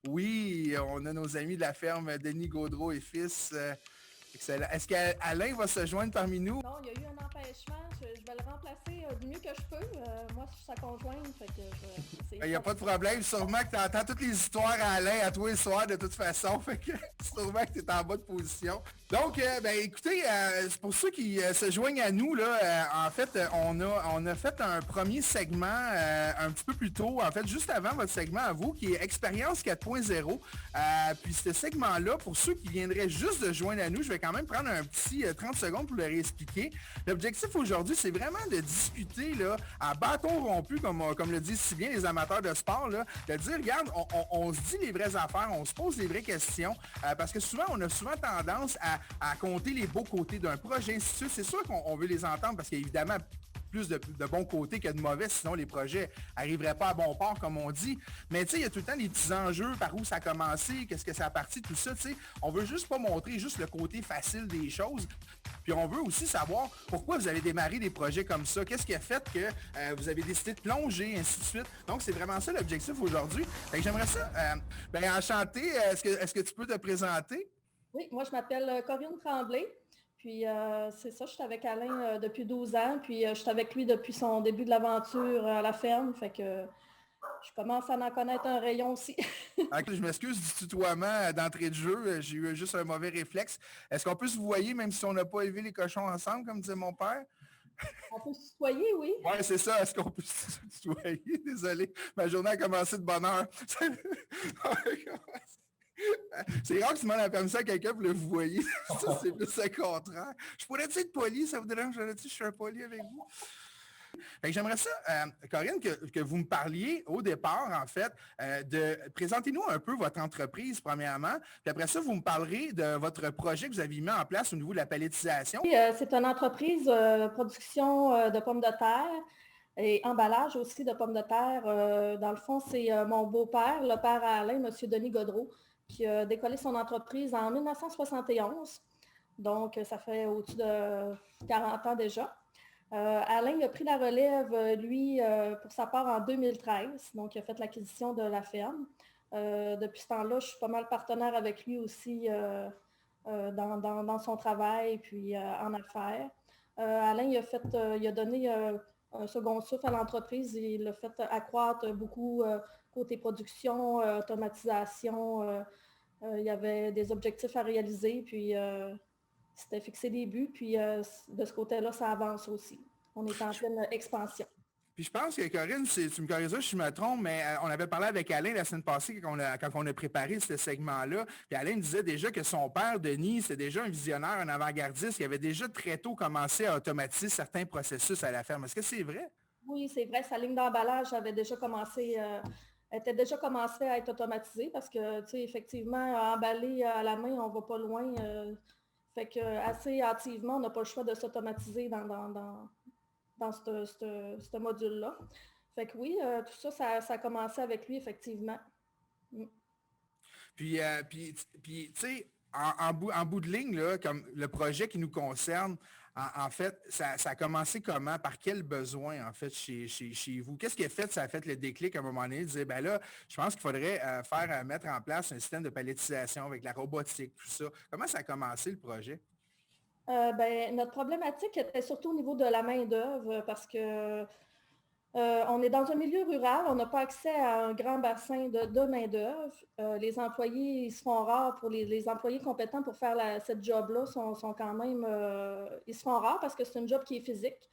Oui, on a nos amis de la ferme Denis Gaudreau et fils. Excellent. Est-ce qu'Alain va se joindre parmi nous? Non, il y a eu un empêchement. Je vais le remplacer du mieux que je peux. Moi, je suis sa conjointe, fait que je vais essayer Il de n'y a faire pas de ça. problème. Sûrement que tu entends toutes les histoires à Alain à toi et soir de toute façon. Fait que sûrement que tu es en bonne position. Donc, écoutez, c'est pour ceux qui se joignent à nous, là, en fait, on a fait un premier segment un petit peu plus tôt, en fait, juste avant votre segment à vous, qui est Expérience 4.0. Puis ce segment-là, pour ceux qui viendraient juste de joindre à nous, je vais quand même prendre un petit 30 secondes pour leur expliquer. L'objectif aujourd'hui, c'est vraiment de discuter là, à bâton rompu, comme le disent si bien les amateurs de sport, là, de dire, regarde, on se dit les vraies affaires, on se pose les vraies questions, parce que souvent, on a souvent tendance à compter les beaux côtés d'un projet, ainsi de suite. C'est sûr qu'on veut les entendre parce qu'évidemment, plus de bons côtés que de mauvais, sinon les projets n'arriveraient pas à bon port, comme on dit. Mais tu sais, il y a tout le temps des petits enjeux, par où ça a commencé, qu'est-ce que ça a parti, tout ça, tu sais. On veut juste pas montrer juste le côté facile des choses. Puis on veut aussi savoir pourquoi vous avez démarré des projets comme ça. Qu'est-ce qui a fait que vous avez décidé de plonger, ainsi de suite. Donc, c'est vraiment ça l'objectif aujourd'hui. Fait que j'aimerais ça. Enchanté. Est-ce que tu peux te présenter? Oui, moi, je m'appelle Corinne Tremblay. Puis, c'est ça, je suis avec Alain depuis 12 ans. Puis, je suis avec lui depuis son début de l'aventure à la ferme. Fait que je commence à en connaître un rayon aussi. Je m'excuse du tutoiement d'entrée de jeu. J'ai eu juste un mauvais réflexe. Est-ce qu'on peut se voyer même si on n'a pas élevé les cochons ensemble, comme disait mon père? On peut se tutoyer, oui. Ouais, c'est ça. Est-ce qu'on peut se tutoyer? Désolé. Ma journée a commencé de bonne heure. C'est rare que tu demandes la permission à quelqu'un pour le vous voyez. Ça, c'est plus le contraire. Je pourrais-tu être poli? Ça vous dérange? Je suis un poli avec vous? Fait que j'aimerais ça, Corinne, que vous me parliez au départ, en fait, présentez-nous un peu votre entreprise, premièrement, puis après ça, vous me parlerez de votre projet que vous avez mis en place au niveau de la palettisation. Et, c'est une entreprise production de pommes de terre et emballage aussi de pommes de terre. Dans le fond, c'est mon beau-père, le père à Alain, M. Denis Godreau, qui a décollé son entreprise en 1971. Donc, ça fait au-dessus de 40 ans déjà. Alain a pris la relève, lui, pour sa part en 2013. Donc, il a fait l'acquisition de la ferme. Depuis ce temps-là, je suis pas mal partenaire avec lui aussi dans son travail, puis en affaires. Alain, il a donné un second souffle à l'entreprise. Il a fait accroître beaucoup côté production, automatisation. Il y avait des objectifs à réaliser, puis c'était fixé des buts, puis de ce côté-là, ça avance aussi. On est en pleine expansion. Puis je pense que Corinne, tu me corriges si je me trompe, mais on avait parlé avec Alain la semaine passée quand on a préparé ce segment-là. Puis Alain disait déjà que son père, Denis, c'est déjà un visionnaire, un avant-gardiste qui avait déjà très tôt commencé à automatiser certains processus à la ferme. Est-ce que c'est vrai? Oui, c'est vrai, sa ligne d'emballage était déjà commencé à être automatisée parce que, tu sais, effectivement, à emballer à la main, on ne va pas loin. Fait que assez hâtivement, on n'a pas le choix de s'automatiser dans ce module-là. Fait que oui, tout ça, ça a commencé avec lui, effectivement. Mm. Puis tu sais, en bout de ligne, là, comme le projet qui nous concerne, en fait, ça a commencé comment? Par quel besoin, en fait, chez vous? Qu'est-ce qui a fait, ça a fait le déclic à un moment donné, de dire, ben là, je pense qu'il faudrait mettre en place un système de palettisation avec la robotique, tout ça. Comment ça a commencé, le projet? Notre problématique était surtout au niveau de la main-d'œuvre parce que on est dans un milieu rural, on n'a pas accès à un grand bassin de main-d'œuvre. Les employés, ils se font rares pour les employés compétents pour faire cette job-là sont quand même. Ils se font rares parce que c'est une job qui est physique,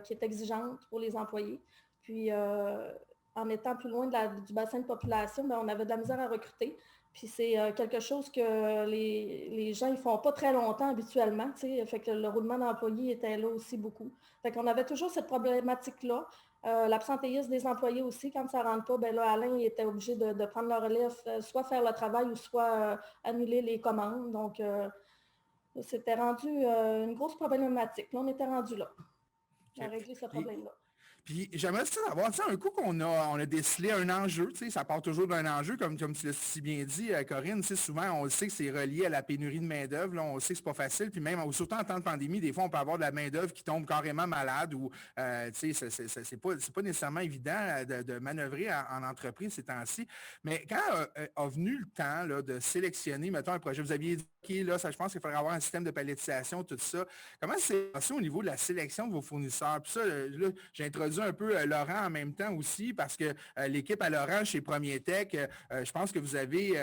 qui est exigeante pour les employés. Puis en étant plus loin du bassin de population, on avait de la misère à recruter. Puis c'est quelque chose que les gens ne font pas très longtemps habituellement. Fait que le roulement d'employés était là aussi beaucoup. Fait qu'on avait toujours cette problématique-là. L'absentéisme des employés aussi, quand ça ne rentre pas, ben là, Alain était obligé de prendre le relève, soit faire le travail ou soit annuler les commandes. Donc, c'était rendu une grosse problématique. Là, on était rendu là, à OK. régler ce Puis, problème-là. Puis j'aimerais ça savoir, tu sais, un coup on a décelé un enjeu, tu sais, ça part toujours d'un enjeu, comme tu l'as si bien dit, Corinne, tu sais, souvent on le sait que c'est relié à la pénurie de main-d'œuvre, là, on le sait que c'est pas facile, puis même, surtout en temps de pandémie, des fois on peut avoir de la main-d'œuvre qui tombe carrément malade ou, tu sais, c'est pas nécessairement évident de manœuvrer en entreprise ces temps-ci. Mais quand a venu le temps là, de sélectionner, mettons, un projet, vous aviez dit, OK, là, ça, je pense qu'il faudrait avoir un système de palettisation, tout ça. Comment c'est passé au niveau de la sélection de vos fournisseurs? Puis ça, là, j'ai introduit un peu Laurent en même temps aussi, parce que l'équipe à Laurent chez Premier Tech, je pense que vous avez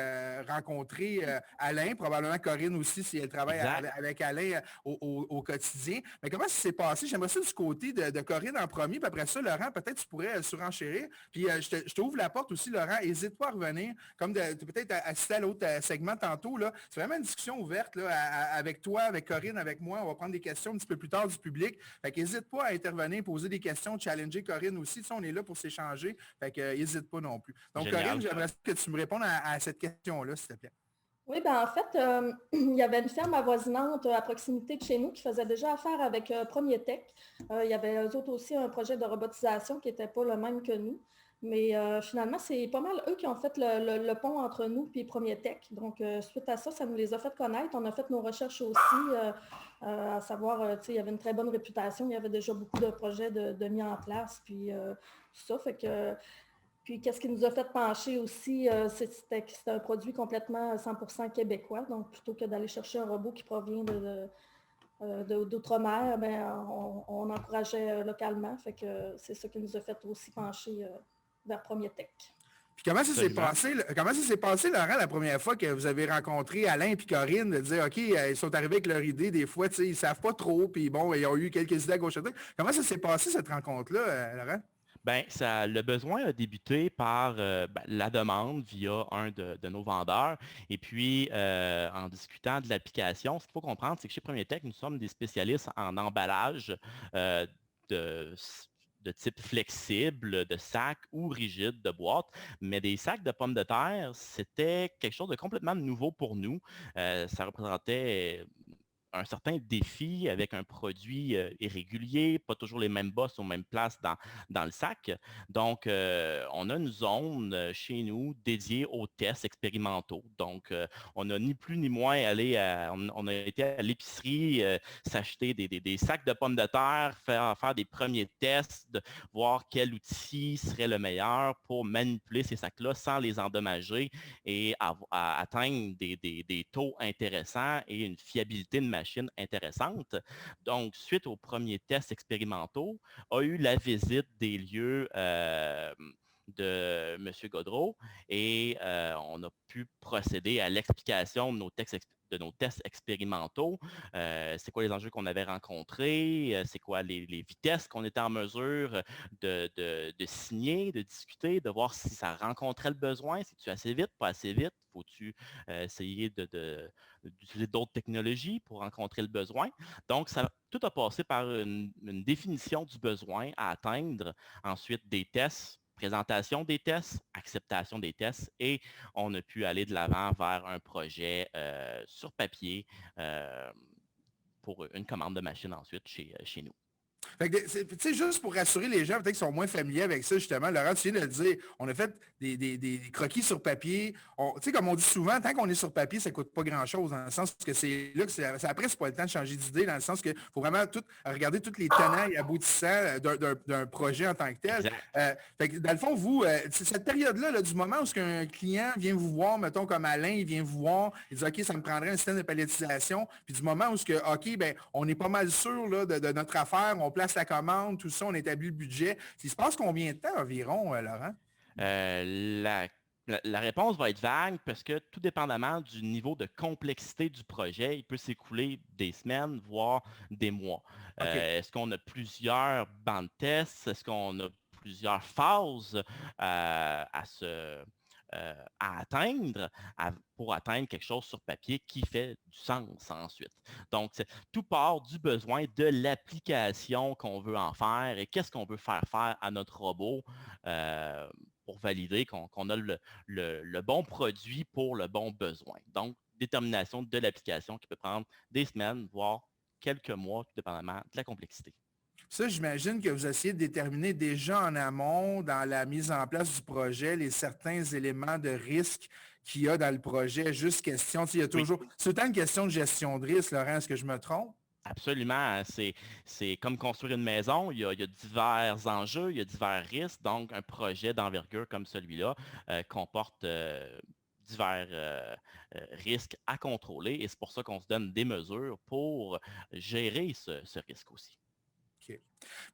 rencontré Alain, probablement Corinne aussi, si elle travaille Exact. avec Alain au quotidien. Mais comment ça s'est passé? J'aimerais ça du côté de Corinne en premier, puis après ça, Laurent, peut-être tu pourrais surenchérir. Puis je t'ouvre la porte aussi, Laurent, n'hésite pas à revenir, comme peut-être assister à l'autre segment tantôt. Là. C'est vraiment une discussion ouverte là, avec toi, avec Corinne, avec moi. On va prendre des questions un petit peu plus tard du public. Fait qu'hésite pas à intervenir, poser des questions, challenger Corinne aussi. Tu sais, on est là pour s'échanger. Fait que n'hésite pas non plus. Donc, Génial. Corinne, j'aimerais que tu me répondes à cette question-là, s'il te plaît. Oui, ben en fait, il y avait une ferme avoisinante à proximité de chez nous qui faisait déjà affaire avec Premier Tech. Il y avait eux autres aussi un projet de robotisation qui n'était pas le même que nous. Mais finalement, c'est pas mal eux qui ont fait le pont entre nous et Premier Tech. Donc, suite à ça, ça nous les a fait connaître. On a fait nos recherches aussi, à savoir, il y avait une très bonne réputation. Il y avait déjà beaucoup de projets de mis en place. Puis, tout ça, fait que... Puis, qu'est-ce qui nous a fait pencher aussi, c'était que c'était un produit complètement 100% québécois. Donc, plutôt que d'aller chercher un robot qui provient d'outre-mer, on encourageait localement. Fait que c'est ça qui nous a fait aussi pencher vers Premier Tech. Puis comment ça s'est passé, Laurent, la première fois que vous avez rencontré Alain et Corinne, de dire, OK, ils sont arrivés avec leur idée, des fois, tu sais, ils savent pas trop, puis bon, ils ont eu quelques idées à gauche à droite. Comment ça s'est passé, cette rencontre-là, Laurent? Ben, le besoin a débuté par la demande via un de nos vendeurs. Et puis, en discutant de l'application, ce qu'il faut comprendre, c'est que chez Premier Tech, nous sommes des spécialistes en emballage euh, de, de type flexible, de sac ou rigide, de boîte. Mais des sacs de pommes de terre, c'était quelque chose de complètement nouveau pour nous. Ça représentait un certain défi avec un produit irrégulier, pas toujours les mêmes bosses aux mêmes places dans le sac. Donc, on a une zone chez nous dédiée aux tests expérimentaux. Donc, on n'a ni plus ni moins on a été à l'épicerie, s'acheter des sacs de pommes de terre, faire des premiers tests, voir quel outil serait le meilleur pour manipuler ces sacs-là sans les endommager et atteindre des taux intéressants et une fiabilité de machine intéressante. Donc, suite aux premiers tests expérimentaux, a eu la visite des lieux de M. Godreau et on a pu procéder à l'explication de nos tests expérimentaux. C'est quoi les enjeux qu'on avait rencontrés, c'est quoi les vitesses qu'on était en mesure de signer, de discuter, de voir si ça rencontrait le besoin, si tu assez vite, pas assez vite, faut-tu essayer d'utiliser d'autres technologies pour rencontrer le besoin. Donc, tout a passé par une définition du besoin à atteindre, ensuite des tests, présentation des tests, acceptation des tests, et on a pu aller de l'avant vers un projet sur papier pour une commande de machine ensuite chez nous. Fait que, tu sais, juste pour rassurer les gens, peut-être qu'ils sont moins familiers avec ça, justement, Laurent, tu viens de le dire, on a fait des croquis sur papier. Tu sais, comme on dit souvent, tant qu'on est sur papier, ça ne coûte pas grand-chose, dans le sens que c'est là que après, c'est pas le temps de changer d'idée, dans le sens qu'il faut vraiment regarder tous les tenants et aboutissants d'un projet en tant que tel. Fait que, dans le fond, vous, cette période-là, là, du moment où un client vient vous voir, mettons comme Alain, il vient vous voir, il dit, OK, ça me prendrait un système de palettisation, puis du moment où OK, ben, on est pas mal sûr là, de notre affaire, on place la commande, tout ça, on établit le budget. Il se passe combien de temps environ, Laurent? La réponse va être vague parce que tout dépendamment du niveau de complexité du projet, il peut s'écouler des semaines, voire des mois. Okay. Est-ce qu'on a plusieurs bancs de tests? Est-ce qu'on a plusieurs phases à atteindre pour atteindre quelque chose sur papier qui fait du sens ensuite. Donc, tout part du besoin de l'application qu'on veut en faire et qu'est-ce qu'on veut faire à notre robot pour valider qu'on a le bon produit pour le bon besoin. Donc, détermination de l'application qui peut prendre des semaines, voire quelques mois, tout dépendamment de la complexité. Ça, j'imagine que vous essayez de déterminer déjà en amont, dans la mise en place du projet, les certains éléments de risque qu'il y a dans le projet. Juste question, il y a Oui. toujours... C'est autant une question de gestion de risque, Laurent, est-ce que je me trompe? Absolument, c'est comme construire une maison, il y a divers enjeux, il y a divers risques, donc un projet d'envergure comme celui-là comporte divers risques à contrôler et c'est pour ça qu'on se donne des mesures pour gérer ce risque aussi. OK.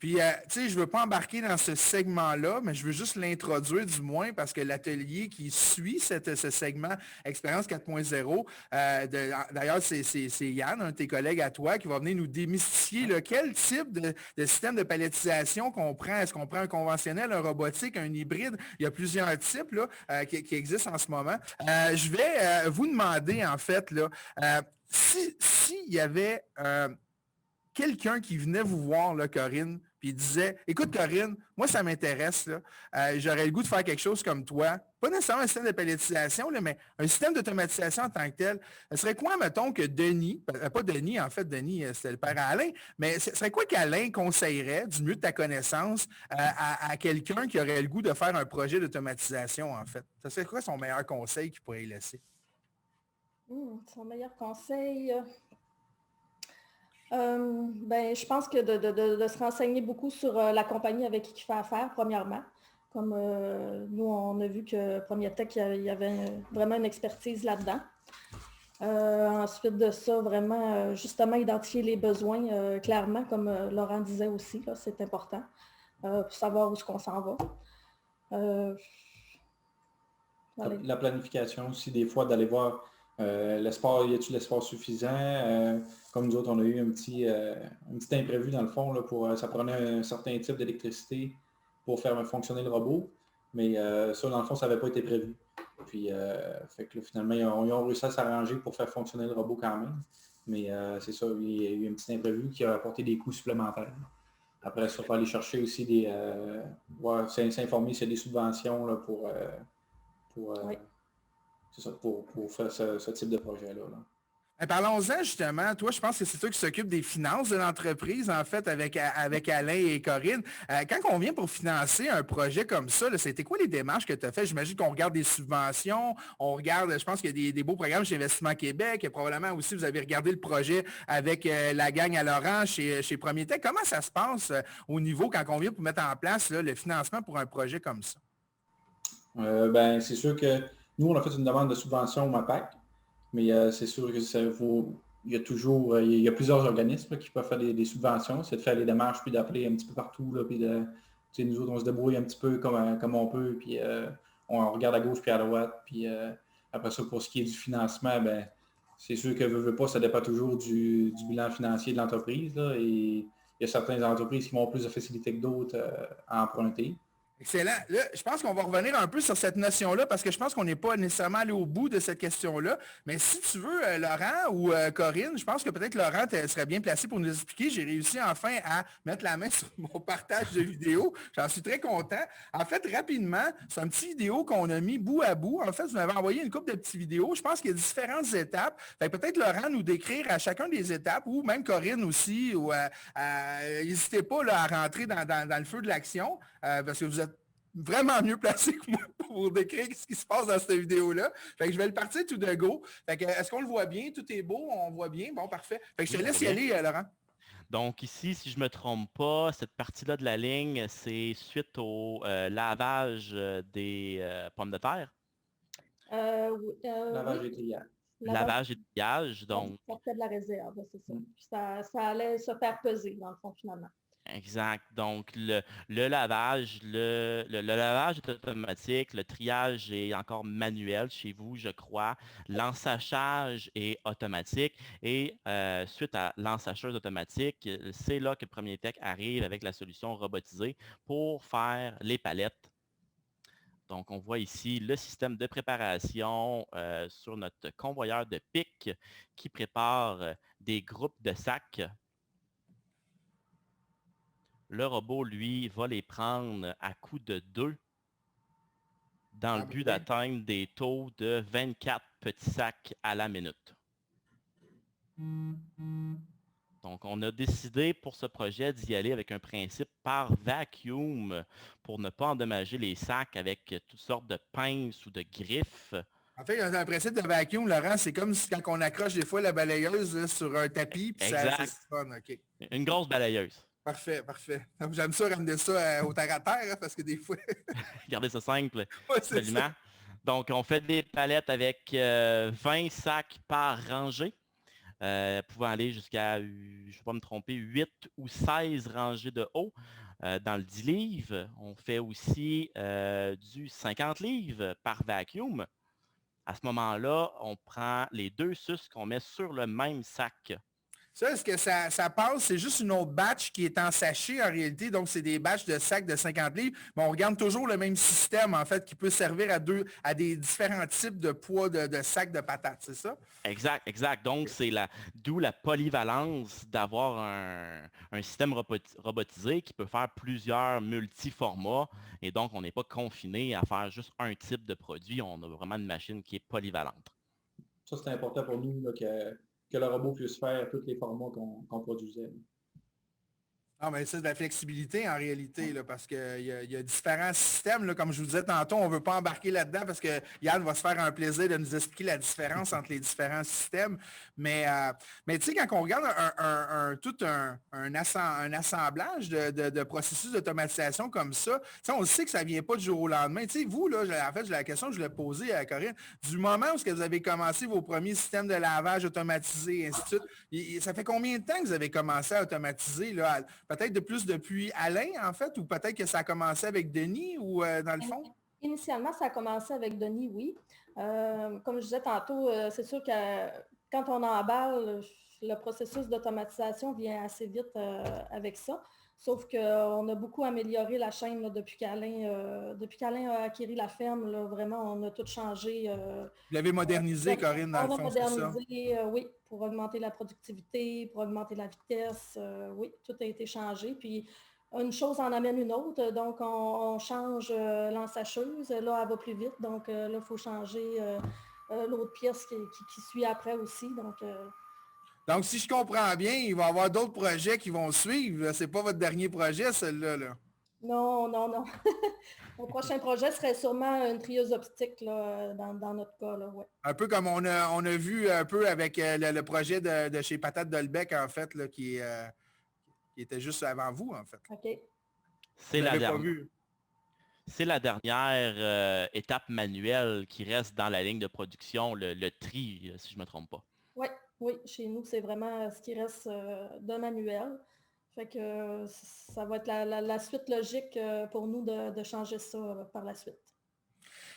Puis, tu sais, je ne veux pas embarquer dans ce segment-là, mais je veux juste l'introduire du moins parce que l'atelier qui suit ce segment Expérience 4.0, d'ailleurs, c'est Yann, un de tes collègues à toi, qui va venir nous démystifier quel type de système de palettisation qu'on prend. Est-ce qu'on prend un conventionnel, un robotique, un hybride? Il y a plusieurs types qui existent en ce moment. Je vais vous demander, en fait, s'il y avait quelqu'un qui venait vous voir, là, Corinne, puis il disait, écoute, Corinne, moi, ça m'intéresse, j'aurais le goût de faire quelque chose comme toi. Pas nécessairement un système de palettisation, mais un système d'automatisation en tant que tel. Ce serait quoi, mettons, que Denis, pas Denis, en fait, Denis, c'était le père à Alain, mais ce serait quoi qu'Alain conseillerait, du mieux de ta connaissance, à quelqu'un qui aurait le goût de faire un projet d'automatisation, en fait? Ça serait quoi son meilleur conseil qu'il pourrait y laisser? Son meilleur conseil... je pense que de se renseigner beaucoup sur la compagnie avec qui il fait affaire, premièrement. Comme nous, on a vu que Premier Tech, il y avait vraiment une expertise là-dedans. Ensuite de ça, vraiment, justement, identifier les besoins clairement, comme Laurent disait aussi, là, c'est important, pour savoir où est-ce qu'on s'en va. La planification aussi, des fois, d'aller voir l'espace, y a-t-il l'espace suffisant? Comme nous autres, on a eu un petit imprévu dans le fond, là, ça prenait un certain type d'électricité pour faire fonctionner le robot, mais ça, dans le fond, ça n'avait pas été prévu. Puis, fait que là, finalement, ils ont réussi à s'arranger pour faire fonctionner le robot quand même, mais c'est ça, il y a eu un petit imprévu qui a apporté des coûts supplémentaires. Après ça, il faut aller chercher aussi s'informer s'il y a des subventions là, oui. C'est ça, pour faire ce type de projet-là. Parlons-en justement. Toi, je pense que c'est toi qui s'occupe des finances de l'entreprise, en fait, avec Alain et Corinne. Quand on vient pour financer un projet comme ça, c'était quoi les démarches que tu as faites? J'imagine qu'on regarde des subventions, on regarde, je pense qu'il y a des beaux programmes chez Investissement Québec, et probablement aussi, vous avez regardé le projet avec la gang à Laurent chez Premier Tech. Comment ça se passe au niveau, quand on vient pour mettre en place le financement pour un projet comme ça? C'est sûr que nous, on a fait une demande de subvention au MAPAC. Mais c'est sûr que il y a plusieurs organismes qui peuvent faire des subventions. C'est de faire les démarches, puis d'appeler un petit peu partout. Là, puis nous autres, on se débrouille un petit peu comme on peut, puis on regarde à gauche puis à droite. Puis après ça, pour ce qui est du financement, c'est sûr que veut pas, ça dépend toujours du bilan financier de l'entreprise. Là, et il y a certaines entreprises qui ont plus de facilité que d'autres à emprunter. Excellent. Là, je pense qu'on va revenir un peu sur cette notion-là parce que je pense qu'on n'est pas nécessairement allé au bout de cette question-là. Mais si tu veux, Laurent ou Corinne, je pense que peut-être Laurent serait bien placé pour nous expliquer. J'ai réussi enfin à mettre la main sur mon partage de vidéo. J'en suis très content. En fait, rapidement, c'est un petit vidéo qu'on a mis bout à bout. En fait, vous m'avez envoyé une couple de petites vidéos. Je pense qu'il y a différentes étapes. Peut-être Laurent nous décrire à chacun des étapes ou même Corinne aussi. N'hésitez pas à rentrer dans le feu de l'action parce que vous êtes vraiment mieux placé que moi pour décrire ce qui se passe dans cette vidéo-là. Fait que je vais le partir tout de go. Fait que est-ce qu'on le voit bien? Tout est beau, on voit bien. Bon, parfait. Fait que je te laisse y aller, Laurent. Donc ici, si je ne me trompe pas, cette partie-là de la ligne, c'est suite au lavage des pommes de terre. Lavage et triage. Lavage et triage, donc... Ça fait de la réserve, c'est ça. Ça allait se faire peser, dans le fond, finalement. Exact. Donc, le lavage, le lavage est automatique, le triage est encore manuel chez vous, je crois. L'ensachage est automatique et suite à l'ensachage automatique, c'est là que Premier Tech arrive avec la solution robotisée pour faire les palettes. Donc, on voit ici le système de préparation sur notre convoyeur de pic qui prépare des groupes de sacs. Le robot, lui, va les prendre à coup de 2 dans le but d'atteindre des taux de 24 petits sacs à la minute. Donc, on a décidé pour ce projet d'y aller avec un principe par vacuum pour ne pas endommager les sacs avec toutes sortes de pinces ou de griffes. En fait, un principe de vacuum, Laurent, c'est comme si quand on accroche des fois la balayeuse là, sur un tapis, puis ça Exact. siphonne, OK. Une grosse balayeuse. Parfait, parfait. Donc, j'aime ça ramener ça au terre à terre, hein, parce que des fois... Gardez ça simple, Ouais, c'est absolument. ça. Donc, on fait des palettes avec 20 sacs par rangée, pouvant aller jusqu'à, je ne vais pas me tromper, 8 ou 16 rangées de haut. Dans le 10 livres, on fait aussi du 50 livres par vacuum. À ce moment-là, on prend les 2 suces qu'on met sur le même sac. Ça, est-ce que ça passe? C'est juste une autre batch qui est en sachet en réalité. Donc, c'est des batchs de sacs de 50 livres. Mais on regarde toujours le même système, en fait, qui peut servir à des différents types de poids de sacs de patates, c'est ça? Exact, exact. Donc, d'où la polyvalence d'avoir un système robotisé qui peut faire plusieurs multiformats. Et donc, on n'est pas confiné à faire juste un type de produit. On a vraiment une machine qui est polyvalente. Ça, c'est important pour nous là, que le robot puisse faire tous les formats qu'on produisait. Non, mais c'est de la flexibilité en réalité, là, parce qu'il y a différents systèmes. Là, comme je vous disais tantôt, on ne veut pas embarquer là-dedans parce que Yann va se faire un plaisir de nous expliquer la différence entre les différents systèmes. Mais tu sais, quand on regarde un assemblage de processus d'automatisation comme ça, on sait que ça ne vient pas du jour au lendemain. Tu sais, vous, là, en fait, la question que je voulais poser à Corinne, du moment où vous avez commencé vos premiers systèmes de lavage automatisés, et ainsi de suite, ça fait combien de temps que vous avez commencé à automatiser, là? Peut-être de plus depuis Alain, en fait, ou peut-être que ça a commencé avec Denis, ou dans le fond? Initialement, ça a commencé avec Denis, oui. Comme je disais tantôt, c'est sûr que quand on emballe, le processus d'automatisation vient assez vite avec ça. Sauf qu'on a beaucoup amélioré la chaîne là, depuis qu'Alain a acquis la ferme. Là, vraiment, on a tout changé. Vous l'avez modernisé, Corinne, dans le fond, c'est ça? On a modernisé, oui, pour augmenter la productivité, pour augmenter la vitesse. Oui, tout a été changé. Puis, une chose en amène une autre. Donc, on change l'ensacheuse. Là, elle va plus vite. Donc, là, il faut changer l'autre pièce qui suit après aussi. Donc, si je comprends bien, il va y avoir d'autres projets qui vont suivre. Ce n'est pas votre dernier projet, celui-là. Là. Non, non, non. Mon prochain projet serait sûrement une trieuse optique là, dans notre cas. Là, ouais. Un peu comme on a vu un peu avec le projet de chez Patate Dolbec, en fait, là, qui était juste avant vous, en fait. OK. C'est la dernière étape manuelle qui reste dans la ligne de production, le tri, si je ne me trompe pas. Oui, chez nous, c'est vraiment ce qui reste de manuel. Fait que ça va être la suite logique pour nous de changer ça par la suite.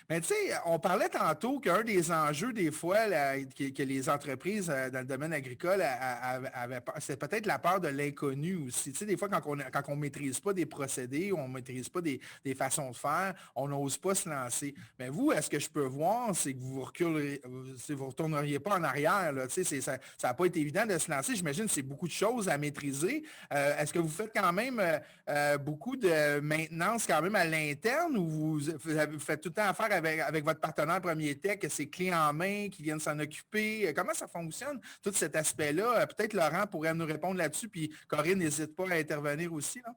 Mais tu sais, on parlait tantôt qu'un des enjeux des fois que les entreprises dans le domaine agricole avaient peur, c'est peut-être la peur de l'inconnu aussi. Tu sais, des fois, quand on ne maîtrise pas des procédés, on ne maîtrise pas des façons de faire, on n'ose pas se lancer. Mais vous, est-ce que je peux voir, c'est que vous retourneriez pas en arrière. Là, tu sais, ça n'a pas été évident de se lancer. J'imagine que c'est beaucoup de choses à maîtriser. Est-ce que vous faites quand même beaucoup de maintenance quand même à l'interne ou vous faites tout le temps affaire avec votre partenaire Premier Tech, c'est clés en main qui viennent s'en occuper? Comment ça fonctionne, tout cet aspect-là? Peut-être Laurent pourrait nous répondre là-dessus, puis Corinne n'hésite pas à intervenir aussi. Là.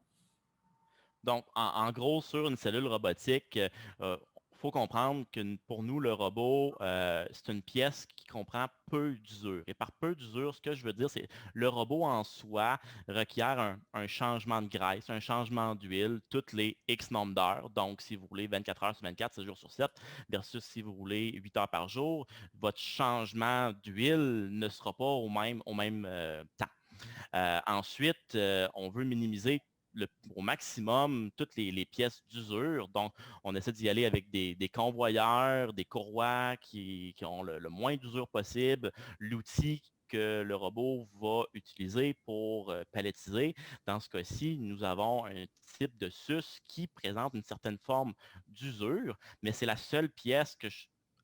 Donc, en gros, sur une cellule robotique, il faut comprendre que pour nous, le robot, c'est une pièce qui comprend peu d'usure. Et par peu d'usure, ce que je veux dire, c'est le robot en soi requiert un changement de graisse, un changement d'huile, toutes les X nombres d'heures. Donc, si vous roulez 24 heures sur 24, 7 jours sur 7, versus si vous roulez 8 heures par jour, votre changement d'huile ne sera pas au même temps. Ensuite, on veut minimiser au maximum toutes les pièces d'usure. Donc, on essaie d'y aller avec des convoyeurs, des courroies qui ont le moins d'usure possible, l'outil que le robot va utiliser pour palettiser. Dans ce cas-ci, nous avons un type de suce qui présente une certaine forme d'usure, mais c'est la seule pièce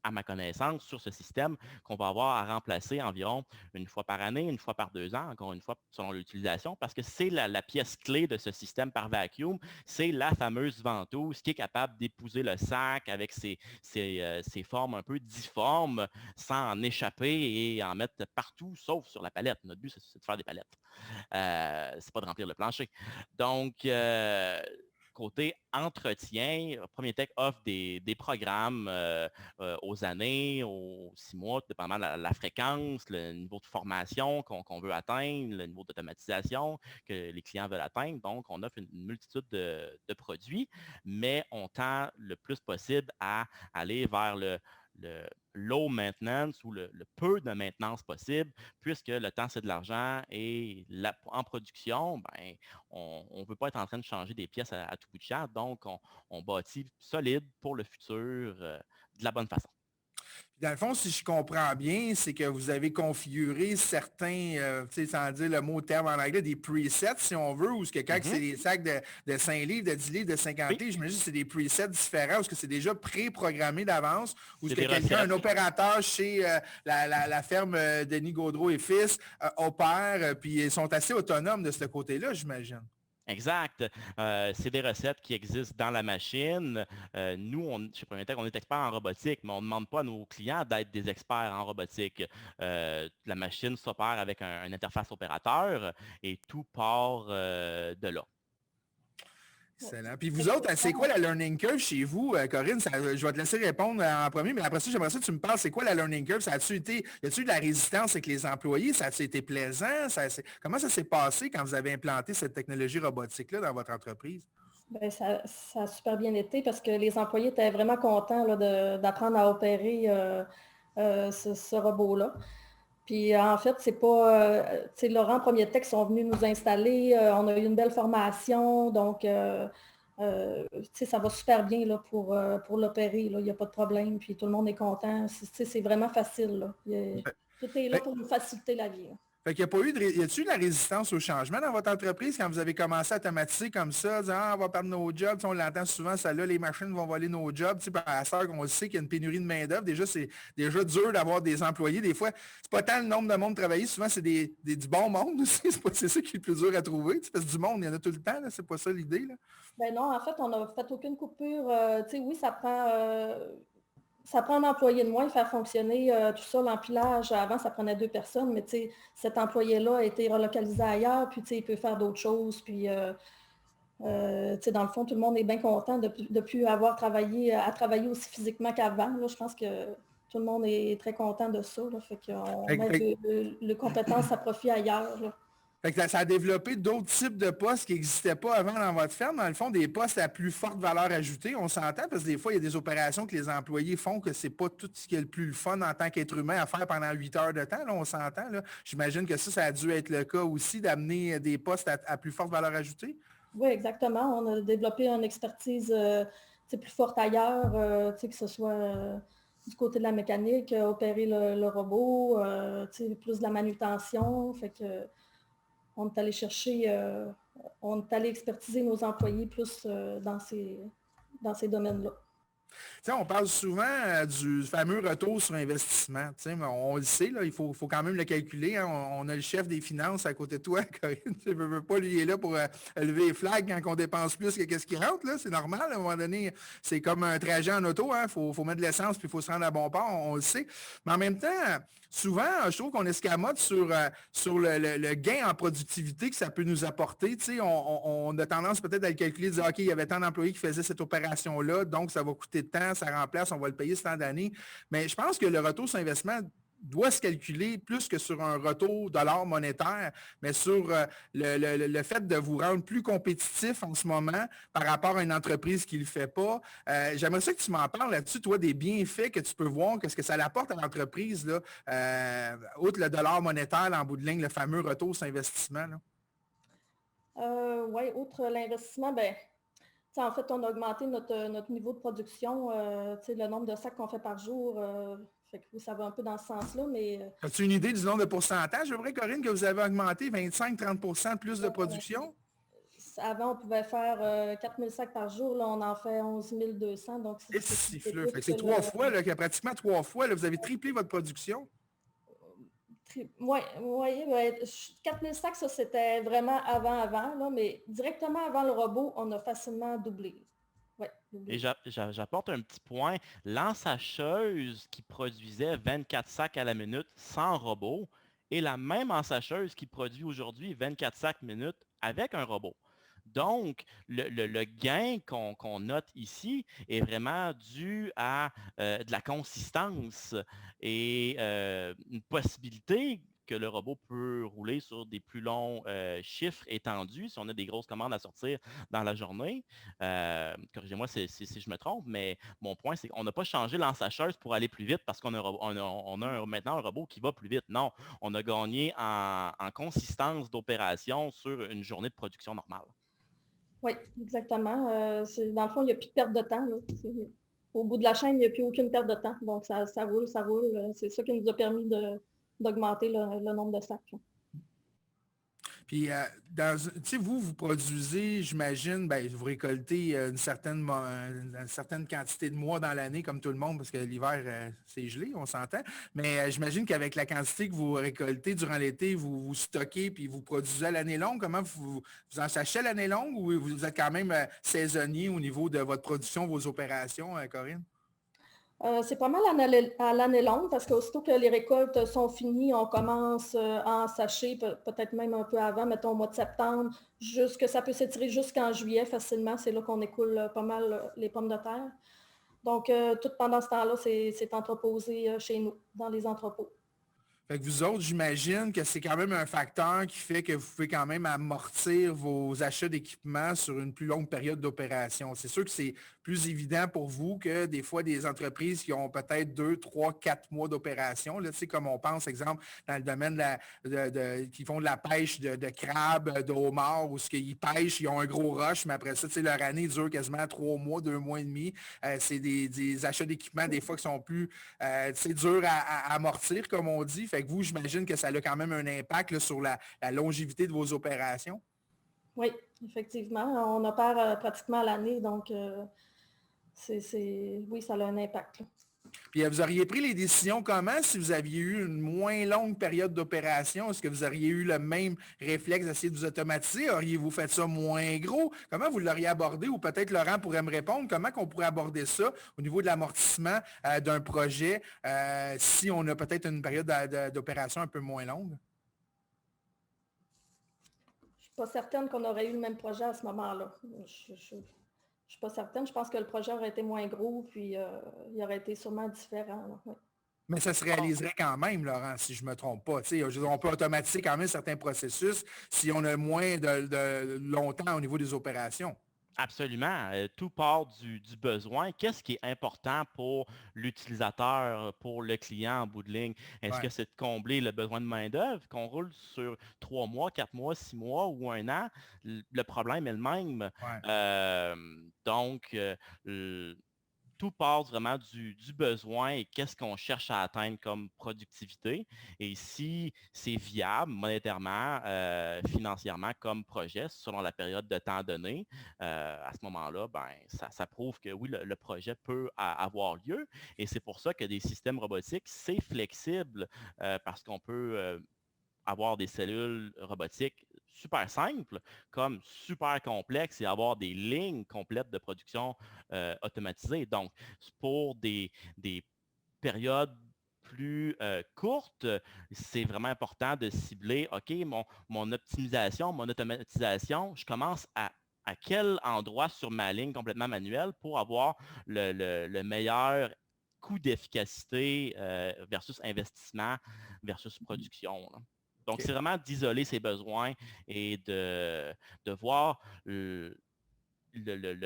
à ma connaissance, sur ce système qu'on va avoir à remplacer environ une fois par année, une fois par 2 ans, encore une fois selon l'utilisation, parce que c'est la pièce clé de ce système par vacuum, c'est la fameuse ventouse qui est capable d'épouser le sac avec ses formes un peu difformes sans en échapper et en mettre partout, sauf sur la palette. Notre but, c'est de faire des palettes. C'est pas de remplir le plancher. Donc, côté entretien, Premier Tech offre des programmes aux années, aux 6 mois, dépendamment de la fréquence, le niveau de formation qu'on veut atteindre, le niveau d'automatisation que les clients veulent atteindre. Donc, on offre une multitude de produits, mais on tend le plus possible à aller vers le low maintenance ou le peu de maintenance possible, puisque le temps, c'est de l'argent et en production, ben, on ne veut pas être en train de changer des pièces à tout bout de champ, donc on bâtit solide pour le futur de la bonne façon. Dans le fond, si je comprends bien, c'est que vous avez configuré certains, sans dire le mot terme en anglais, des presets, si on veut, ou est-ce que quand c'est des sacs de 5 livres, de 10 livres, de 50 livres, j'imagine que c'est des presets différents, ou est-ce que c'est déjà pré-programmé d'avance, ou est-ce que quelqu'un, un opérateur chez la ferme Denis Gaudreau et Fils, opère, puis ils sont assez autonomes de ce côté-là, j'imagine. Exact. C'est des recettes qui existent dans la machine. Nous, chez Premier Tech, on est experts en robotique, mais on ne demande pas à nos clients d'être des experts en robotique. La machine s'opère avec une interface opérateur et tout part de là. Excellent. Puis vous autres, c'est quoi la learning curve chez vous, Corinne? Je vais te laisser répondre en premier, mais après ça, j'aimerais ça que tu me parles, c'est quoi la learning curve? Y a-t-il eu de la résistance avec les employés? Ça a-t-il été plaisant? Comment ça s'est passé quand vous avez implanté cette technologie robotique-là dans votre entreprise? Bien, ça a super bien été parce que les employés étaient vraiment contents là, d'apprendre à opérer ce robot-là. Puis en fait, c'est pas... Laurent, Premier Tech, sont venus nous installer. On a eu une belle formation. Donc, ça va super bien là, pour l'opérer. Il n'y a pas de problème. Puis tout le monde est content. C'est vraiment facile. Là. Tout est là pour nous faciliter la vie. Là. Fait qu'il y a-t-il eu de la résistance au changement dans votre entreprise quand vous avez commencé à automatiser comme ça, disant on va perdre nos jobs, on l'entend souvent, ça là, les machines vont voler nos jobs, à ça qu'on sait qu'il y a une pénurie de main-d'œuvre. Déjà, c'est déjà dur d'avoir des employés. Des fois, c'est pas tant le nombre de monde travaillé, souvent c'est du bon monde aussi. C'est ça qui est le plus dur à trouver. Parce que du monde, il y en a tout le temps, là, c'est pas ça l'idée. Là. Ben non, en fait, on n'a fait aucune coupure. Oui, ça prend un employé de moins, faire fonctionner tout ça, l'empilage. Avant, ça prenait 2 personnes, mais cet employé-là a été relocalisé ailleurs, puis il peut faire d'autres choses. Puis, dans le fond, tout le monde est bien content de ne plus avoir travaillé aussi physiquement qu'avant. Je pense que tout le monde est très content de ça. Là, fait qu'on met les compétences à profit ailleurs. Là. Fait que ça a développé d'autres types de postes qui n'existaient pas avant dans votre ferme. Dans le fond, des postes à plus forte valeur ajoutée. On s'entend parce que des fois, il y a des opérations que les employés font que c'est pas tout ce qui est le plus fun en tant qu'être humain à faire pendant 8 heures de temps. Là, on s'entend. Là. J'imagine que ça a dû être le cas aussi d'amener des postes à plus forte valeur ajoutée. Oui, exactement. On a développé une expertise plus forte ailleurs, que ce soit du côté de la mécanique, opérer le robot, plus de la manutention. Fait que on est allé chercher, on est allé expertiser nos employés plus dans ces domaines-là. On parle souvent du fameux retour sur investissement. On le sait, là, il faut quand même le calculer. Hein. On a le chef des finances à côté de toi, Corinne. Tu ne veux pas, lui, il est là pour lever les flags quand on dépense plus que ce qui rentre. C'est normal. À un moment donné, c'est comme un trajet en auto. Il faut mettre de l'essence puis il faut se rendre à bon port. On le sait. Mais en même temps, souvent, je trouve qu'on escamote sur le gain en productivité que ça peut nous apporter. On a tendance peut-être à le calculer, de dire, OK, il y avait tant d'employés qui faisaient cette opération-là, donc ça va coûter de temps, ça remplace, on va le payer ce temps d'année. Mais je pense que le retour sur investissement doit se calculer plus que sur un retour dollar monétaire, mais sur le fait de vous rendre plus compétitif en ce moment par rapport à une entreprise qui ne le fait pas. J'aimerais ça que tu m'en parles là-dessus, toi, des bienfaits que tu peux voir, qu'est-ce que ça apporte à l'entreprise, là, outre le dollar monétaire, en bout de ligne, le fameux retour sur investissement. Oui, outre l'investissement, en fait, on a augmenté notre niveau de production, le nombre de sacs qu'on fait par jour. Fait que ça va un peu dans ce sens-là, mais... As-tu une idée du nombre de pourcentage, vrai, Corinne, que vous avez augmenté 25-30% de plus de production? Avant, on pouvait faire 4000 sacs par jour. Là, on en fait 11 200. Donc, Et siffleux. Fait que c'est 3 fois, là, pratiquement 3 fois. Là, vous avez triplé votre production. Oui, ouais, 4000 sacs, ça, c'était vraiment avant. Là, mais directement avant le robot, on a facilement doublé. Ouais, Et j'apporte un petit point. L'ensacheuse qui produisait 24 sacs à la minute sans robot est la même ensacheuse qui produit aujourd'hui 24 sacs minute avec un robot. Donc, le gain qu'on note ici est vraiment dû à de la consistance et une possibilité que le robot peut rouler sur des plus longs chiffres étendus si on a des grosses commandes à sortir dans la journée. Corrigez-moi si je me trompe, mais mon point, c'est qu'on n'a pas changé l'ensacheuse pour aller plus vite parce qu'on a maintenant un robot qui va plus vite. Non, on a gagné en consistance d'opération sur une journée de production normale. Oui, exactement. Dans le fond, il n'y a plus de perte de temps. Là. Au bout de la chaîne, il n'y a plus aucune perte de temps. Donc, ça roule. C'est ça qui nous a permis d'augmenter le nombre de sacs. Là. Puis, vous produisez, j'imagine, vous récoltez une certaine quantité de mois dans l'année, comme tout le monde, parce que l'hiver, c'est gelé, on s'entend. Mais j'imagine qu'avec la quantité que vous récoltez durant l'été, vous stockez puis vous produisez à l'année longue. Comment vous en sachez à l'année longue ou vous êtes quand même saisonnier au niveau de votre production, vos opérations, Corinne? C'est pas mal à l'année longue parce qu'aussitôt que les récoltes sont finies, on commence à en sacher, peut-être même un peu avant, mettons au mois de septembre, ça peut s'étirer jusqu'en juillet facilement. C'est là qu'on écoule pas mal les pommes de terre. Donc, tout pendant ce temps-là, c'est entreposé chez nous, dans les entrepôts. Fait que vous autres, j'imagine que c'est quand même un facteur qui fait que vous pouvez quand même amortir vos achats d'équipement sur une plus longue période d'opération. C'est sûr que c'est plus évident pour vous que des fois des entreprises qui ont peut-être 2, 3, 4 mois d'opération. Là, comme on pense, exemple, dans le domaine qui font de la pêche de crabes, de homards, où ils pêchent, ils ont un gros rush, mais après ça, leur année dure quasiment 3 mois, 2 mois et demi. C'est des achats d'équipement, des fois, qui sont plus durs à amortir, comme on dit. Fait que vous, j'imagine que ça a quand même un impact là, sur la longévité de vos opérations. Oui, effectivement. On opère pratiquement à l'année, donc oui, ça a un impact. Là. Puis vous auriez pris les décisions comment si vous aviez eu une moins longue période d'opération? Est-ce que vous auriez eu le même réflexe d'essayer de vous automatiser? Auriez-vous fait ça moins gros? Comment vous l'auriez abordé? Ou peut-être Laurent pourrait me répondre. Comment qu'on pourrait aborder ça au niveau de l'amortissement d'un projet si on a peut-être une période d'opération un peu moins longue? Je ne suis pas certaine qu'on aurait eu le même projet à ce moment-là. Je ne suis pas certaine. Je pense que le projet aurait été moins gros, puis il aurait été sûrement différent. Oui. Mais ça se réaliserait quand même, Laurent, si je ne me trompe pas. On peut automatiser quand même certains processus si on a moins de longtemps au niveau des opérations. Absolument. Tout part du besoin. Qu'est-ce qui est important pour l'utilisateur, pour le client en bout de ligne? Est-ce que c'est de combler le besoin de main-d'œuvre? Qu'on roule sur 3 mois, 4 mois, 6 mois ou 1 an, le problème est le même. Donc, tout part vraiment du besoin et qu'est-ce qu'on cherche à atteindre comme productivité. Et si c'est viable monétairement, financièrement comme projet, selon la période de temps donnée, à ce moment-là, ça prouve que oui, le projet peut avoir lieu. Et c'est pour ça que des systèmes robotiques, c'est flexible parce qu'on peut avoir des cellules robotiques super simples, comme super complexes et avoir des lignes complètes de production automatisées. Donc, pour des périodes plus courtes, c'est vraiment important de cibler, OK, mon optimisation, mon automatisation, je commence à quel endroit sur ma ligne complètement manuelle pour avoir le meilleur coût d'efficacité versus investissement versus production. Là. Donc, c'est vraiment d'isoler ses besoins et de voir le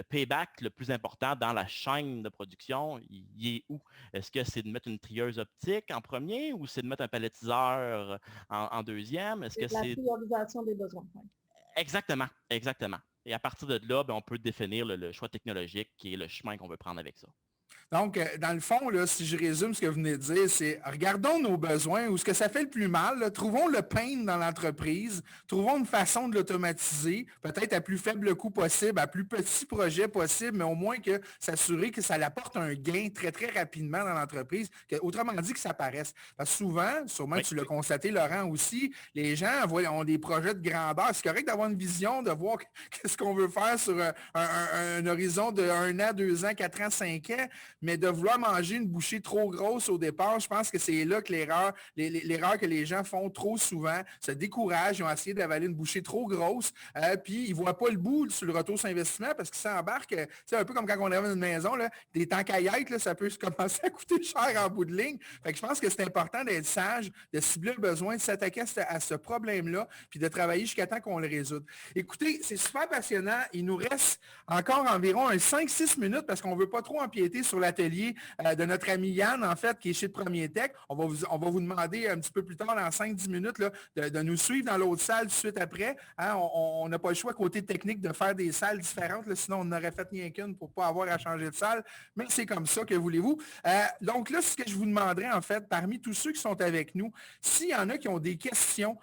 payback le plus important dans la chaîne de production, il est où? Est-ce que c'est de mettre une trieuse optique en premier ou c'est de mettre un palettiseur en deuxième? Est-ce que c'est la priorisation des besoins. Oui. Exactement, exactement. Et à partir de là, on peut définir le choix technologique qui est le chemin qu'on veut prendre avec ça. Donc, dans le fond, là, si je résume ce que vous venez de dire, c'est regardons nos besoins ou ce que ça fait le plus mal, là, trouvons le pain dans l'entreprise, trouvons une façon de l'automatiser, peut-être à plus faible coût possible, à plus petit projet possible, mais au moins que s'assurer que ça apporte un gain très, très rapidement dans l'entreprise, autrement dit que ça paraisse. Parce que souvent, sûrement tu l'as constaté, Laurent, aussi, les gens ont des projets de grandeur. C'est correct d'avoir une vision, de voir qu'est-ce qu'on veut faire sur un horizon de 1 an, 2 ans, 4 ans, 5 ans, mais de vouloir manger une bouchée trop grosse au départ, je pense que c'est là que l'erreur que les gens font trop souvent, se découragent, ils ont essayé d'avaler une bouchée trop grosse, puis ils ne voient pas le bout sur le retour sur investissement parce qu'ils s'embarquent, c'est un peu comme quand on arrive dans une maison, là, des tanks à yacht, là, ça peut commencer à coûter cher en bout de ligne. Fait que je pense que c'est important d'être sage, de cibler le besoin, de s'attaquer à ce problème-là, puis de travailler jusqu'à temps qu'on le résoudre. Écoutez, c'est super passionnant. Il nous reste encore environ 5-6 minutes parce qu'on ne veut pas trop empiéter sur l'atelier de notre ami Yann, en fait, qui est chez Premier Tech. On va vous demander un petit peu plus tard, dans 5-10 minutes, là, de nous suivre dans l'autre salle tout de suite après. Hein, on n'a pas le choix, côté technique, de faire des salles différentes, là, sinon on n'aurait fait rien qu'une pour ne pas avoir à changer de salle. Mais c'est comme ça, que voulez-vous. Donc là, ce que je vous demanderais, en fait, parmi tous ceux qui sont avec nous, s'il y en a qui ont des questions,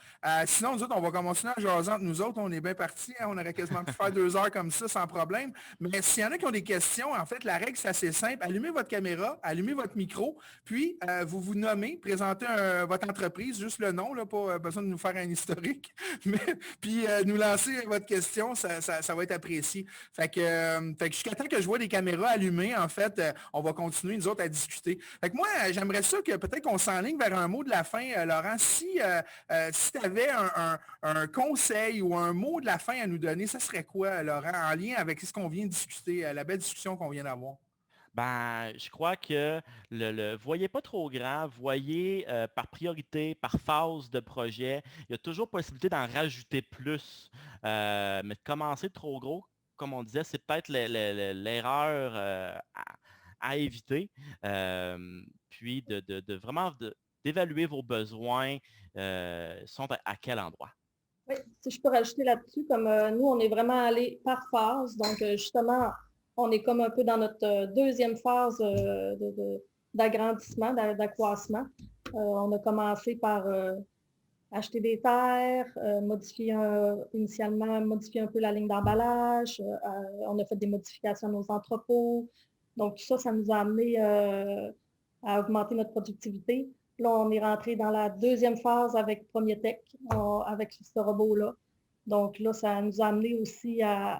sinon, nous autres, on va commencer à jaser entre nous autres. On est bien partis. Hein, on aurait quasiment pu faire 2 heures comme ça sans problème. Mais s'il y en a qui ont des questions, en fait, la règle, c'est assez simple. Allumez votre caméra, allumez votre micro, puis vous vous nommez, présentez votre entreprise, juste le nom, là, pas besoin de nous faire un historique, mais puis nous lancer votre question, ça va être apprécié. Fait que jusqu'à temps que je vois des caméras allumées, en fait, on va continuer, nous autres, à discuter. Fait que moi, j'aimerais ça que peut-être qu'on s'enligne vers un mot de la fin, Laurent. Si tu avais un conseil ou un mot de la fin à nous donner, ça serait quoi, Laurent, en lien avec ce qu'on vient de discuter, la belle discussion qu'on vient d'avoir? Ben, je crois que voyez pas trop grand, voyez par priorité, par phase de projet. Il y a toujours possibilité d'en rajouter plus. Mais de commencer trop gros, comme on disait, c'est peut-être l'erreur à éviter. Puis vraiment d'évaluer vos besoins sont à quel endroit. Oui, si je peux rajouter là-dessus, comme nous, on est vraiment allé par phase. Donc, justement, on est comme un peu dans notre deuxième phase d'agrandissement, d'accroissement. On a commencé par acheter des terres, initialement modifier un peu la ligne d'emballage. On a fait des modifications à nos entrepôts. Donc, tout ça, ça nous a amené à augmenter notre productivité. Là, on est rentré dans la deuxième phase avec Premier Tech, avec ce robot-là. Donc là, ça nous a amené aussi à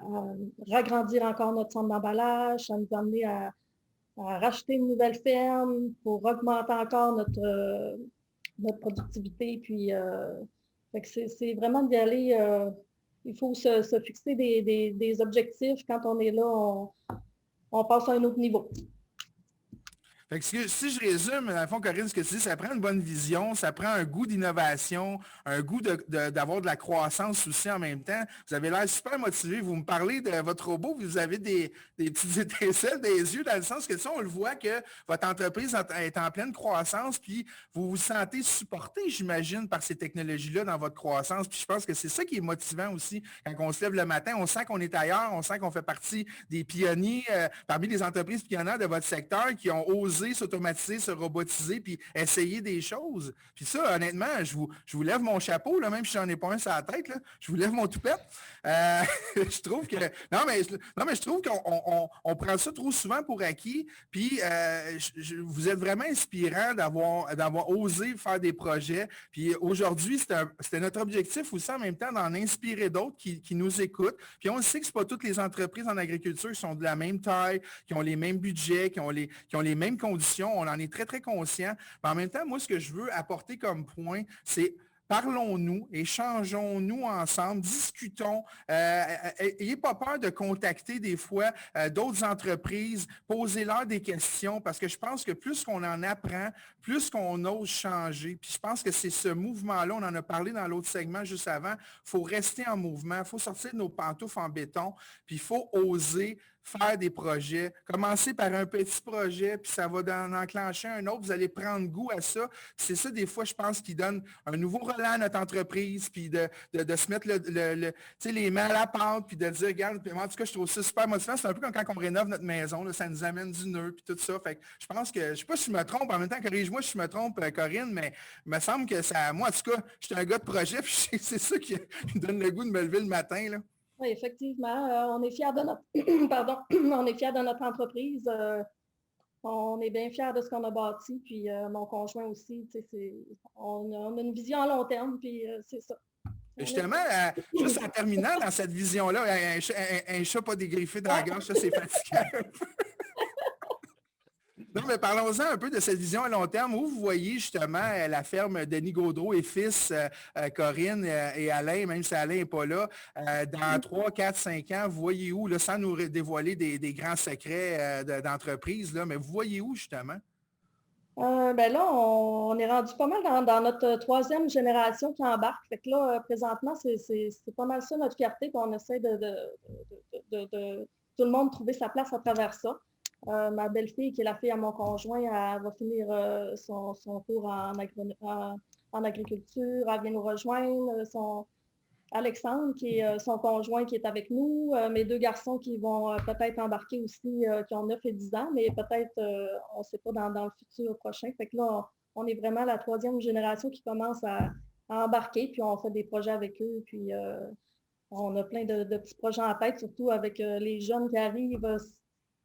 ragrandir encore notre centre d'emballage. Ça nous a amené à racheter une nouvelle ferme pour augmenter encore notre productivité. Puis, c'est vraiment d'y aller. Il faut se fixer des objectifs. Quand on est là, on passe à un autre niveau. Fait que si je résume, dans le fond, Corinne, ce que tu dis, ça prend une bonne vision, ça prend un goût d'innovation, un goût d'avoir de la croissance aussi en même temps. Vous avez l'air super motivé. Vous me parlez de votre robot, vous avez des petites étincelles des yeux, dans le sens que ça, on le voit que votre entreprise est en pleine croissance, puis vous vous sentez supporté, j'imagine, par ces technologies-là dans votre croissance. Puis je pense que c'est ça qui est motivant aussi. Quand on se lève le matin, on sent qu'on est ailleurs, on sent qu'on fait partie des pionniers, parmi les entreprises pionnières de votre secteur qui ont osé s'automatiser, se robotiser, puis essayer des choses. Puis ça, honnêtement, je vous lève mon chapeau, là, même si j'en ai pas un sur la tête, là, je vous lève mon toupette. Je trouve que... Non, mais je trouve qu'on prend ça trop souvent pour acquis, puis vous êtes vraiment inspirant d'avoir osé faire des projets. Puis aujourd'hui, c'était notre objectif aussi en même temps d'en inspirer d'autres qui nous écoutent. Puis on sait que ce pas toutes les entreprises en agriculture qui sont de la même taille, qui ont les mêmes budgets, qui ont les mêmes conditions. On en est très, très conscient. Mais en même temps, moi, ce que je veux apporter comme point, c'est parlons-nous, échangeons-nous ensemble, discutons. Ayez pas peur de contacter des fois d'autres entreprises, posez-leur des questions, parce que je pense que plus qu'on en apprend, plus qu'on ose changer. Puis je pense que c'est ce mouvement-là, on en a parlé dans l'autre segment juste avant, il faut rester en mouvement, il faut sortir de nos pantoufles en béton, puis il faut oser faire des projets. Commencez par un petit projet, puis ça va en enclencher un autre. Vous allez prendre goût à ça. C'est ça, des fois, je pense, qui donne un nouveau relais à notre entreprise, puis de se mettre les mains à la pâte, puis de dire, regarde, puis en tout cas, je trouve ça super motivant. C'est un peu comme quand on rénove notre maison, là, ça nous amène du nœud, puis tout ça. Fait que je pense que, je ne sais pas si je me trompe, en même temps, corrige-moi si je me trompe, Corinne, mais il me semble que ça, moi, en tout cas, je suis un gars de projet, puis c'est ça qui me donne le goût de me lever le matin, là. Oui, effectivement. On est fiers de notre pardon, on est fiers de notre entreprise. On est bien fiers de ce qu'on a bâti. Puis mon conjoint aussi, on a une vision à long terme, puis c'est ça. Justement, juste en terminant dans cette vision-là, un chat pas dégriffé dans la gorge, ça c'est fatigant. Non, mais parlons-en un peu de cette vision à long terme. Où vous voyez justement la ferme Denis Gaudreau et fils, Corinne et Alain, même si Alain n'est pas là, dans 3, 4, 5 ans, vous voyez où, là, sans nous dévoiler des grands secrets d'entreprise, là, mais vous voyez où justement? Ben là, on est rendu pas mal dans notre troisième génération qui embarque. Fait que là, présentement, c'est pas mal ça notre fierté, qu'on essaie de tout le monde trouver sa place à travers ça. Ma belle-fille, qui est la fille à mon conjoint, elle va finir son cours en agriculture. Elle vient nous rejoindre. Alexandre, qui est son conjoint, qui est avec nous. Mes 2 garçons qui vont peut-être embarquer aussi, qui ont 9 et 10 ans, mais peut-être, on ne sait pas, dans le futur prochain. Fait que là, on est vraiment la 3e génération qui commence à embarquer, puis on fait des projets avec eux. Puis on a plein de petits projets en tête, surtout avec les jeunes qui arrivent.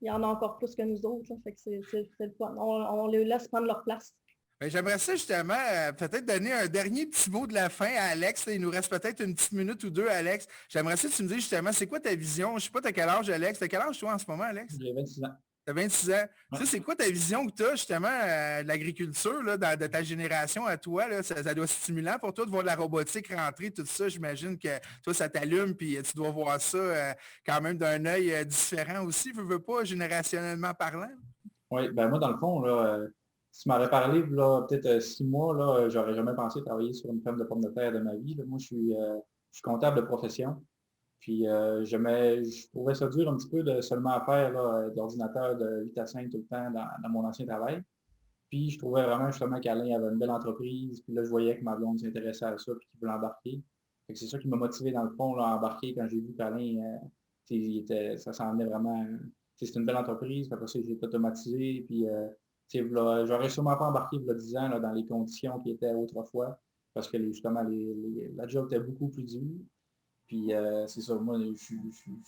Il y en a encore plus que nous autres. Là, fait que c'est le fun. On les laisse prendre leur place. J'aimerais ça justement peut-être donner un dernier petit mot de la fin à Alex. Il nous reste peut-être une petite minute ou deux, Alex. J'aimerais ça que tu me dises justement, c'est quoi ta vision? Je ne sais pas, t'as quel âge, Alex? T'as quel âge toi en ce moment, Alex? J'ai 26 ans. T'as 26 ans. Ouais. Tu sais, c'est quoi ta vision que tu as justement de l'agriculture, de ta génération à toi? Là, ça doit être stimulant pour toi de voir de la robotique rentrer, tout ça. J'imagine que toi, ça t'allume, puis tu dois voir ça quand même d'un œil différent aussi, veux pas, générationnellement parlant. Oui, ben moi, dans le fond, là, si tu m'avais parlé, là, peut-être 6 mois, là, j'aurais jamais pensé travailler sur une ferme de pommes de terre de ma vie. Là. Moi, je suis comptable de profession. Puis je trouvais ça dur un petit peu de seulement faire d'ordinateur de 8 à 5 tout le temps dans mon ancien travail. Puis je trouvais vraiment justement qu'Alain avait une belle entreprise. Puis là, je voyais que ma blonde s'intéressait à ça puis qu'il voulait embarquer. Fait que c'est ça qui m'a motivé dans le fond là, à embarquer quand j'ai vu qu'Alain, ça s'en venait vraiment. C'est une belle entreprise. Puis après ça, j'ai automatisé. Puis j'aurais sûrement pas embarqué il y a 10 ans là, dans les conditions qui étaient autrefois. Parce que justement, la job était beaucoup plus dure. Puis c'est ça, moi, je suis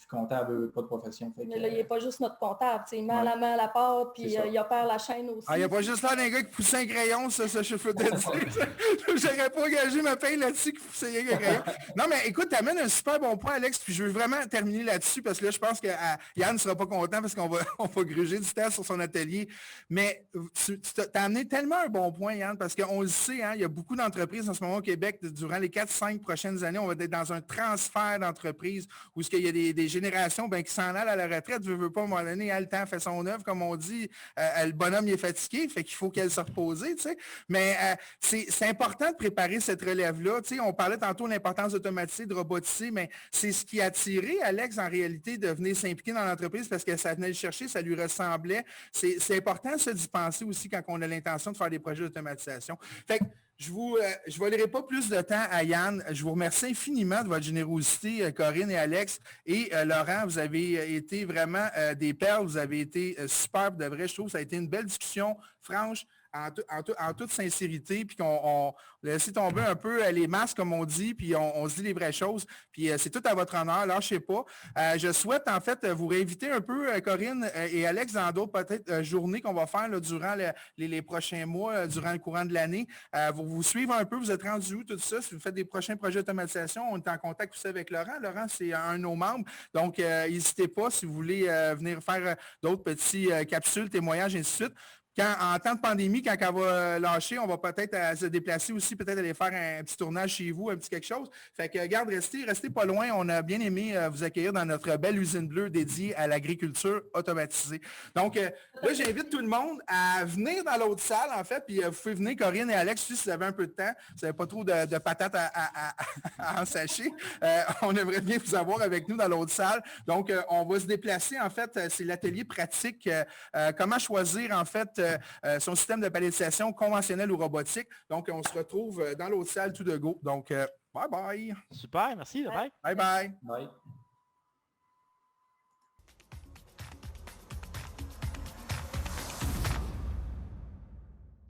comptable, pas de profession. Mais là, il n'est pas juste notre comptable. Il met la main à la pâte, puis il opère la chaîne aussi. Il n'y a pas juste là d'un gars qui poussait un crayon, ça je peux te dire. J'aurais pas engagé ma paye là-dessus qui poussait un crayon. Non, mais écoute, tu amènes un super bon point, Alex, puis je veux vraiment terminer là-dessus, parce que là, je pense que Yann ne sera pas content parce qu'on va gruger du temps sur son atelier. Mais tu as amené tellement un bon point, Yann, parce qu'on le sait, hein, il y a beaucoup d'entreprises en ce moment au Québec, durant les 4-5 prochaines années, on va être dans un transfert d'entreprise où il y a des générations qui s'en allent à la retraite, veut pas, à un moment donné, le temps fait son œuvre, comme on dit, le bonhomme il est fatigué, fait qu'il faut qu'elle se repose, tu sais. Mais c'est important de préparer cette relève-là. Tu sais, on parlait tantôt de l'importance d'automatiser, de robotiser, mais c'est ce qui a attiré Alex, en réalité, de venir s'impliquer dans l'entreprise parce que ça venait le chercher, ça lui ressemblait. C'est important ça d'y penser aussi quand on a l'intention de faire des projets d'automatisation. Fait que je ne volerai pas plus de temps à Yann. Je vous remercie infiniment de votre générosité, Corinne et Alex. Et Laurent, vous avez été vraiment des perles. Vous avez été superbe, de vrai. Je trouve que ça a été une belle discussion franche, en toute sincérité, puis qu'on laisse tomber un peu les masques, comme on dit, puis on se dit les vraies choses. Puis c'est tout à votre honneur, lâchez pas. Je souhaite, en fait, vous réinviter un peu, Corinne et Alex, dans d'autres, peut-être, journées qu'on va faire là, durant les prochains mois, durant le courant de l'année. Vous suivre un peu, vous êtes rendu où, tout ça? Si vous faites des prochains projets d'automatisation, on est en contact aussi avec Laurent. Laurent, c'est un de nos membres. Donc, n'hésitez pas si vous voulez venir faire d'autres petits capsules, témoignages, et ainsi de suite. en temps de pandémie, quand elle va lâcher, on va peut-être se déplacer aussi, peut-être aller faire un petit tournage chez vous, un petit quelque chose. Fait que, regarde, restez pas loin. On a bien aimé vous accueillir dans notre belle usine bleue dédiée à l'agriculture automatisée. Donc, là, j'invite tout le monde à venir dans l'autre salle, en fait, puis vous pouvez venir, Corinne et Alex, si vous avez un peu de temps, vous n'avez pas trop de patates à ensacher. On aimerait bien vous avoir avec nous dans l'autre salle. Donc, on va se déplacer, en fait, c'est l'atelier pratique. Comment choisir, en fait, son système de palettisation conventionnel ou robotique. Donc, on se retrouve dans l'autre salle tout de go. Donc, bye bye. Super, merci. Bye. Bye bye. Bye.